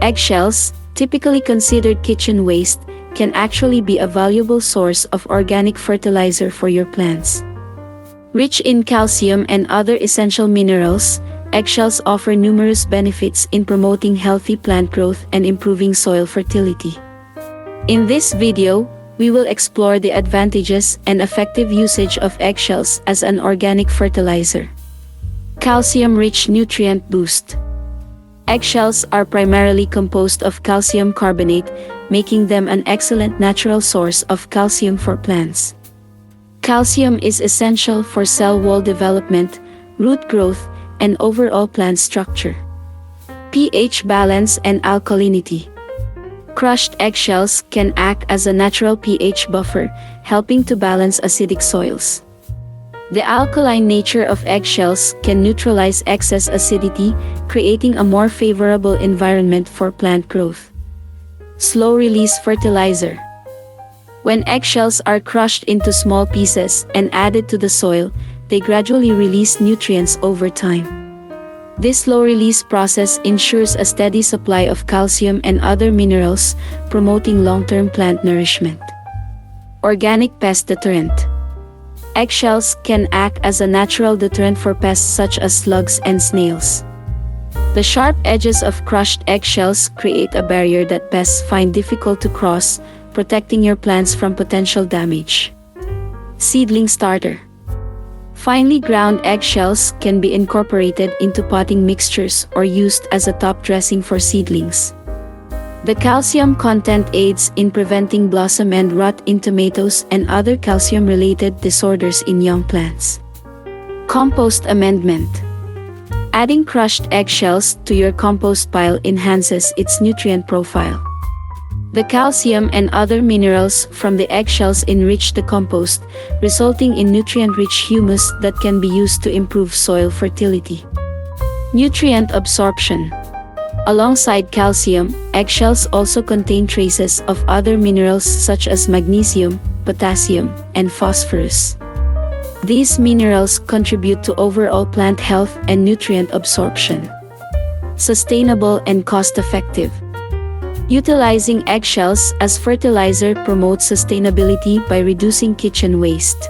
Eggshells, typically considered kitchen waste, can actually be a valuable source of organic fertilizer for your plants. Rich in calcium and other essential minerals, eggshells offer numerous benefits in promoting healthy plant growth and improving soil fertility. In this video, we will explore the advantages and effective usage of eggshells as an organic fertilizer. Calcium-rich nutrient boost. Eggshells are primarily composed of calcium carbonate, making them an excellent natural source of calcium for plants. Calcium is essential for cell wall development, root growth, and overall plant structure. pH balance and alkalinity. Crushed eggshells can act as a natural pH buffer, helping to balance acidic soils. The alkaline nature of eggshells can neutralize excess acidity, creating a more favorable environment for plant growth. Slow-release fertilizer. When eggshells are crushed into small pieces and added to the soil, they gradually release nutrients over time. This slow-release process ensures a steady supply of calcium and other minerals, promoting long-term plant nourishment. Organic pest deterrent. Eggshells can act as a natural deterrent for pests such as slugs and snails. The sharp edges of crushed eggshells create a barrier that pests find difficult to cross, protecting your plants from potential damage. Seedling starter. Finely ground eggshells can be incorporated into potting mixtures or used as a top dressing for seedlings. The calcium content aids in preventing blossom end rot in tomatoes and other calcium-related disorders in young plants. Compost amendment. Adding crushed eggshells to your compost pile enhances its nutrient profile. The calcium and other minerals from the eggshells enrich the compost, resulting in nutrient-rich humus that can be used to improve soil fertility. Nutrient absorption. Alongside calcium, eggshells also contain traces of other minerals such as magnesium, potassium, and phosphorus. These minerals contribute to overall plant health and nutrient absorption. Sustainable and cost-effective. Utilizing eggshells as fertilizer promotes sustainability by reducing kitchen waste.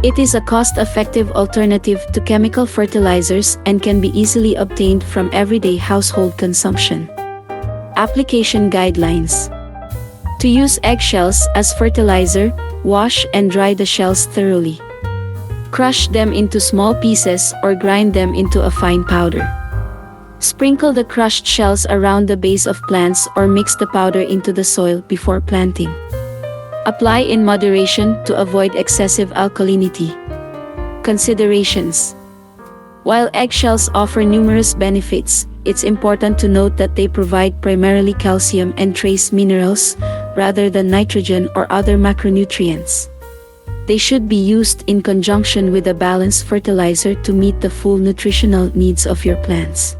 It is a cost-effective alternative to chemical fertilizers and can be easily obtained from everyday household consumption. Application guidelines. To use eggshells as fertilizer, wash and dry the shells thoroughly. Crush them into small pieces or grind them into a fine powder. Sprinkle the crushed shells around the base of plants or mix the powder into the soil before planting. Apply in moderation to avoid excessive alkalinity. Considerations. While eggshells offer numerous benefits, it's important to note that they provide primarily calcium and trace minerals, rather than nitrogen or other macronutrients. They should be used in conjunction with a balanced fertilizer to meet the full nutritional needs of your plants.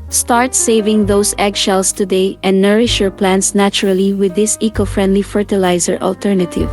Start saving those eggshells today and nourish your plants naturally with this eco-friendly fertilizer alternative.